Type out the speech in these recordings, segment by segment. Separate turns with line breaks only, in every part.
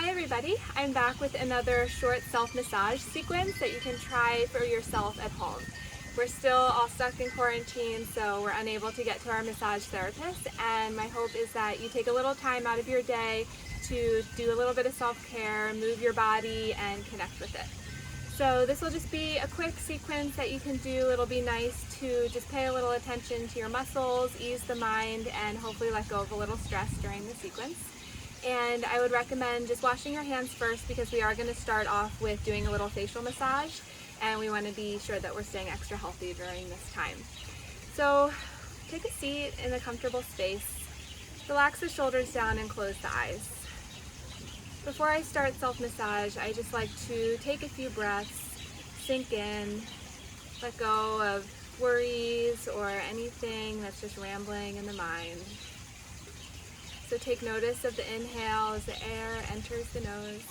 Hi everybody, I'm back with another short self-massage sequence that you can try for yourself at home. We're still all stuck in quarantine, so we're unable to get to our massage therapist, and my hope is that you take a little time out of your day to do a little bit of self-care, move your body, and connect with it. So this will just be a quick sequence that you can do. It'll be nice to just pay a little attention to your muscles, ease the mind, and hopefully let go of a little stress during the sequence. And I would recommend just washing your hands first because we are going to start off with doing a little facial massage, and we want to be sure that we're staying extra healthy during this time. So take a seat in a comfortable space, relax the shoulders down and close the eyes. Before I start self-massage, I just like to take a few breaths, sink in, let go of worries or anything that's just rambling in the mind. So take notice of the inhale as the air enters the nose,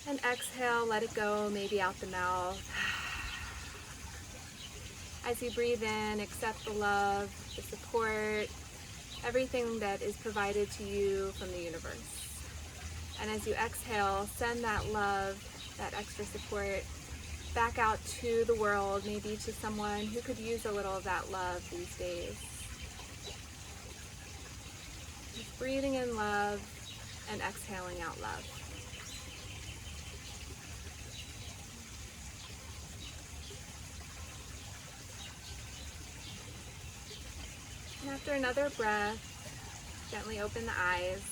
and exhale, let it go, maybe out the mouth. As you breathe in, accept the love, the support, everything that is provided to you from the universe. And as you exhale, send that love, that extra support back out to the world, maybe to someone who could use a little of that love these days. Just breathing in love and exhaling out love. And after another breath, gently open the eyes.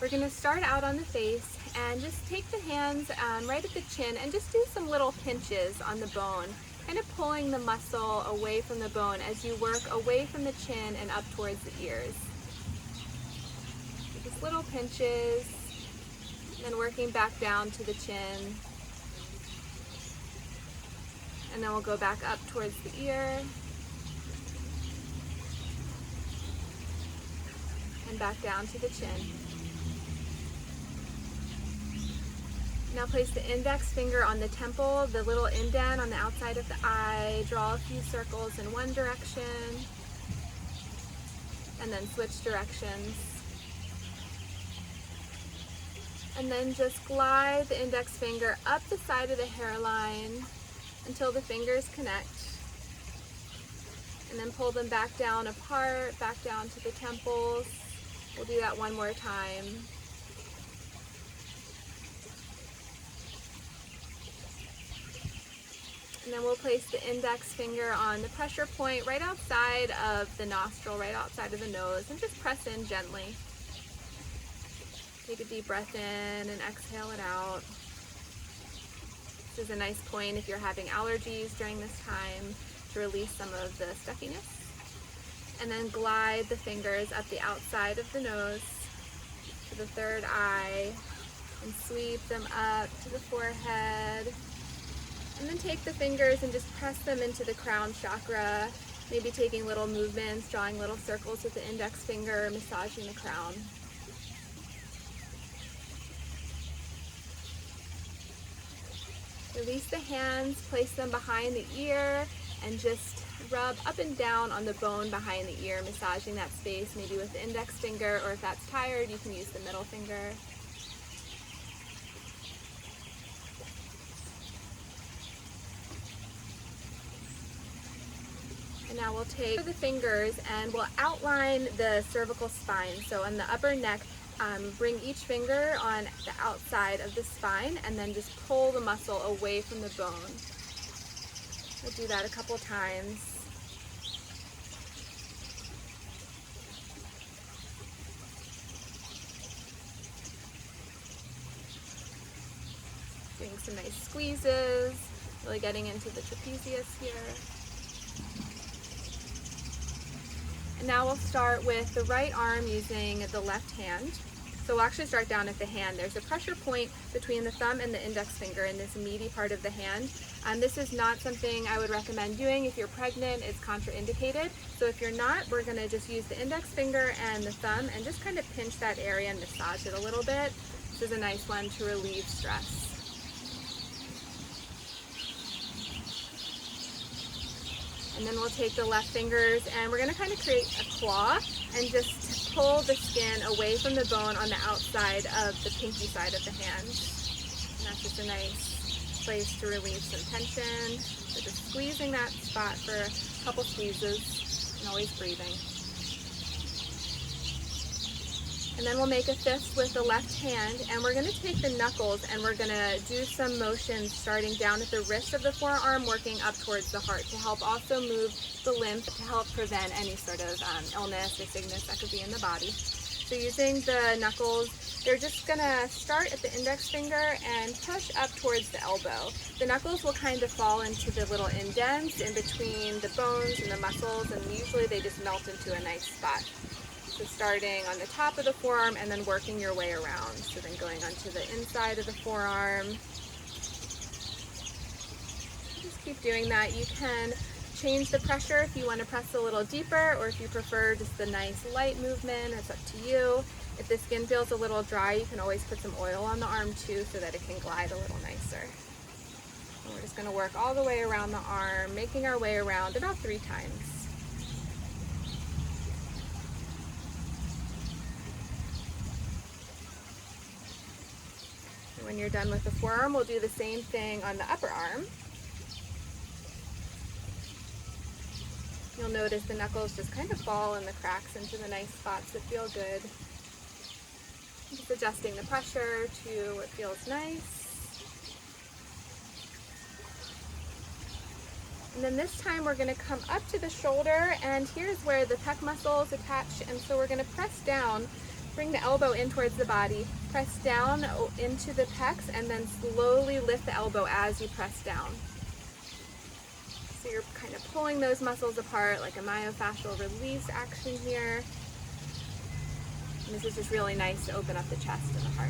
We're going to start out on the face and just take the hands right at the chin and just do some little pinches on the bone, kind of pulling the muscle away from the bone as you work away from the chin and up towards the ears. So just little pinches, and then working back down to the chin. And then we'll go back up towards the ear. And back down to the chin. Now place the index finger on the temple, the little indent on the outside of the eye. Draw a few circles in one direction, and then switch directions. And then just glide the index finger up the side of the hairline until the fingers connect. And then pull them back down apart, back down to the temples. We'll do that one more time. And then we'll place the index finger on the pressure point right outside of the nostril, right outside of the nose, and just press in gently. Take a deep breath in and exhale it out. This is a nice point if you're having allergies during this time to release some of the stuffiness. And then glide the fingers up the outside of the nose to the third eye and sweep them up to the forehead. And then take the fingers and just press them into the crown chakra, maybe taking little movements, drawing little circles with the index finger, massaging the crown. Release the hands, place them behind the ear, and just rub up and down on the bone behind the ear, massaging that space, maybe with the index finger, or if that's tired, you can use the middle finger. And now we'll take the fingers and we'll outline the cervical spine. So on the upper neck, bring each finger on the outside of the spine and then just pull the muscle away from the bone. We'll do that a couple times. Doing some nice squeezes, really getting into the trapezius here. And now we'll start with the right arm using the left hand. So we'll actually start down at the hand. There's a pressure point between the thumb and the index finger in this meaty part of the hand. This is not something I would recommend doing if you're pregnant. It's contraindicated. So if you're not, we're going to just use the index finger and the thumb and just kind of pinch that area and massage it a little bit. This is a nice one to relieve stress. And then we'll take the left fingers and we're going to kind of create a claw and just pull the skin away from the bone on the outside of the pinky side of the hand. And that's just a nice place to relieve some tension. So just squeezing that spot for a couple squeezes and always breathing. And then we'll make a fist with the left hand, and we're going to take the knuckles and we're going to do some motions starting down at the wrist of the forearm, working up towards the heart to help also move the lymph to help prevent any sort of illness or sickness that could be in the body. So using the knuckles, they're just going to start at the index finger and push up towards the elbow. The knuckles will kind of fall into the little indents in between the bones and the muscles, and usually they just melt into a nice spot. So starting on the top of the forearm and then working your way around. So then going onto the inside of the forearm. Just keep doing that. You can change the pressure if you want to press a little deeper, or if you prefer just the nice light movement, it's up to you. If the skin feels a little dry, you can always put some oil on the arm too so that it can glide a little nicer. And we're just going to work all the way around the arm, making our way around about 3 times. When you're done with the forearm, we'll do the same thing on the upper arm. You'll notice the knuckles just kind of fall in the cracks into the nice spots that feel good. Just adjusting the pressure to what feels nice. And then this time we're going to come up to the shoulder, and here's where the pec muscles attach, and so we're going to press down. Bring the elbow in towards the body, press down into the pecs, and then slowly lift the elbow as you press down. So you're kind of pulling those muscles apart like a myofascial release action here. And this is just really nice to open up the chest and the heart.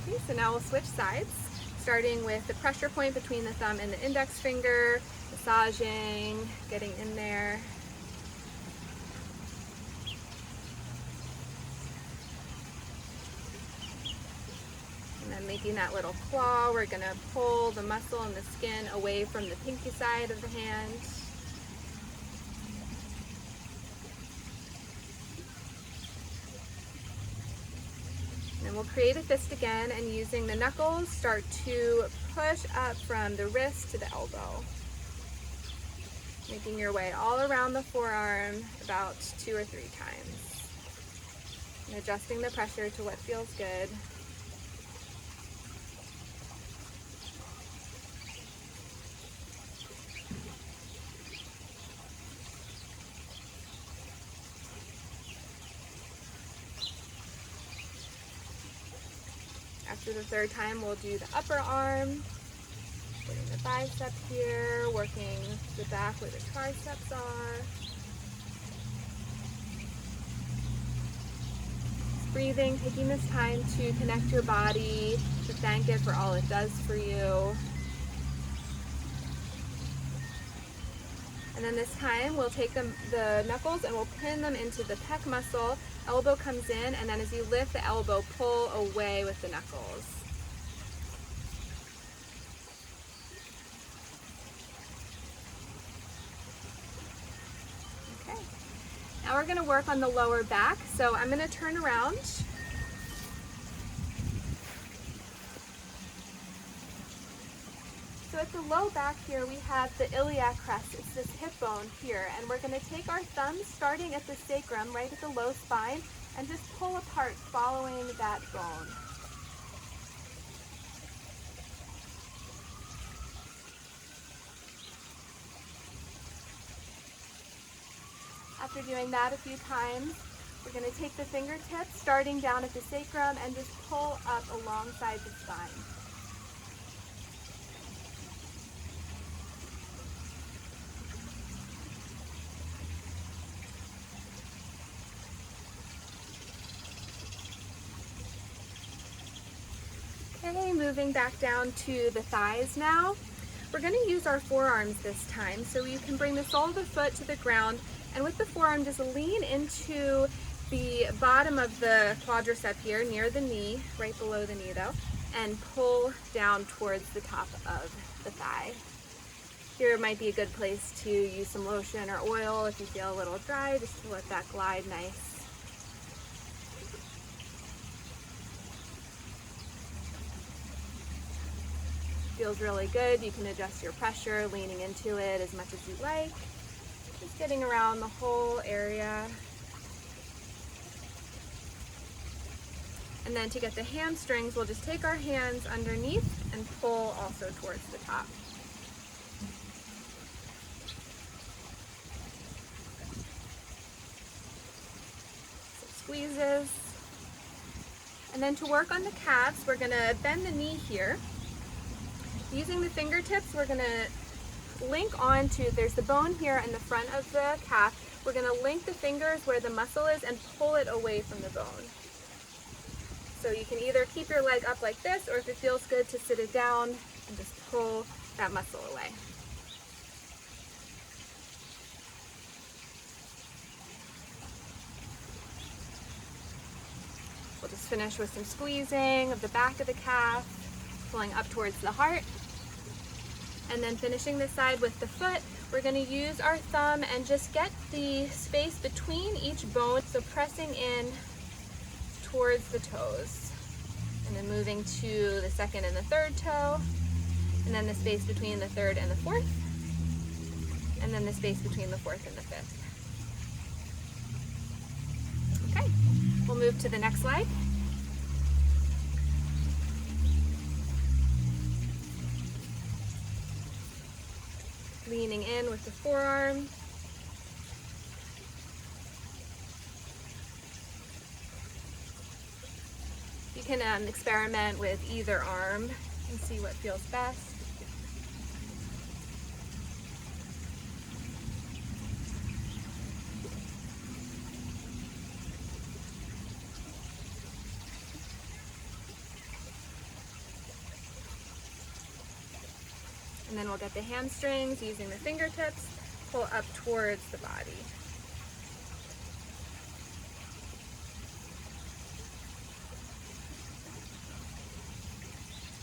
Okay, so now we'll switch sides, starting with the pressure point between the thumb and the index finger, massaging, getting in there. Making that little claw, we're going to pull the muscle and the skin away from the pinky side of the hand. And then we'll create a fist again, and using the knuckles, start to push up from the wrist to the elbow. Making your way all around the forearm about 2 or 3 times. And adjusting the pressure to what feels good. After the 3rd time, we'll do the upper arm, putting the bicep here, working the back where the triceps are. Just breathing, taking this time to connect your body, to thank it for all it does for you. And then this time, we'll take the knuckles and we'll pin them into the pec muscle. Elbow comes in, and then as you lift the elbow, pull away with the knuckles. Okay. Now we're going to work on the lower back. So I'm going to turn around. So at the low back here, we have the iliac crest. It's this hip bone here, and we're going to take our thumbs starting at the sacrum, right at the low spine, and just pull apart following that bone. After doing that a few times, we're going to take the fingertips starting down at the sacrum and just pull up alongside the spine. Okay, moving back down to the thighs now. We're going to use our forearms this time, so you can bring the sole of the foot to the ground, and with the forearm just lean into the bottom of the quadricep here, near the knee, right below the knee though, and pull down towards the top of the thigh. Here might be a good place to use some lotion or oil if you feel a little dry, just to let that glide nice. Feels really good. You can adjust your pressure, leaning into it as much as you like. Just getting around the whole area. And then to get the hamstrings, we'll just take our hands underneath and pull also towards the top. So squeezes. And then to work on the calves, we're gonna bend the knee here. Using the fingertips, we're gonna link onto, there's the bone here in the front of the calf. We're gonna link the fingers where the muscle is and pull it away from the bone. So you can either keep your leg up like this, or if it feels good to sit it down and just pull that muscle away. We'll just finish with some squeezing of the back of the calf, pulling up towards the heart. And then finishing this side with the foot, we're going to use our thumb and just get the space between each bone, so pressing in towards the toes. And then moving to the second and the third toe, and then the space between the third and the fourth, and then the space between the fourth and the fifth. Okay, we'll move to the next leg. Leaning in with the forearm. You can experiment with either arm and see what feels best. And then we'll get the hamstrings using the fingertips, pull up towards the body.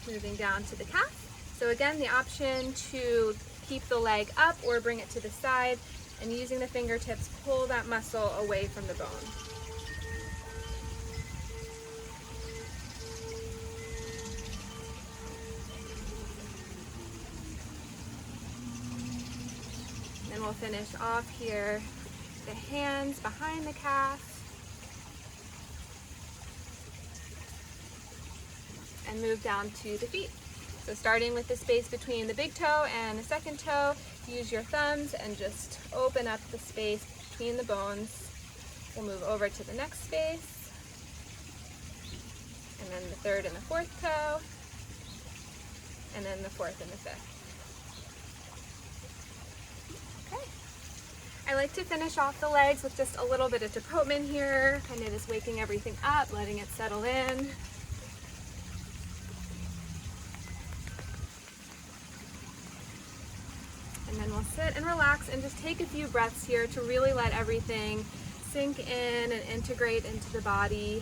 Moving down to the calf. So again, the option to keep the leg up or bring it to the side, and using the fingertips, pull that muscle away from the bone. And we'll finish off here, the hands behind the calf. And move down to the feet. So starting with the space between the big toe and the second toe, use your thumbs and just open up the space between the bones. We'll move over to the next space. And then the third and the fourth toe. And then the fourth and the fifth. Okay. I like to finish off the legs with just a little bit of deportment here, kind of just waking everything up, letting it settle in. And then we'll sit and relax and just take a few breaths here to really let everything sink in and integrate into the body.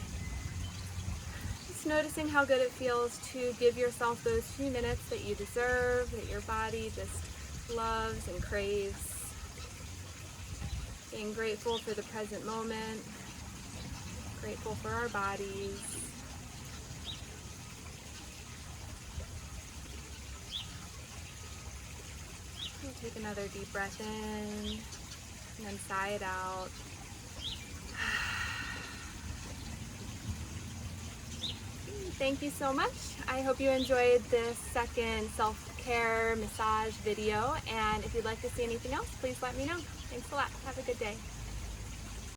Just noticing how good it feels to give yourself those few minutes that you deserve, that your body just loves and craves. Being grateful for the present moment, grateful for our bodies. We'll take another deep breath in and then sigh it out. Thank you so much. I hope you enjoyed this second self-care massage video, and if you'd like to see anything else, please let me know. Thanks a lot. Have a good day.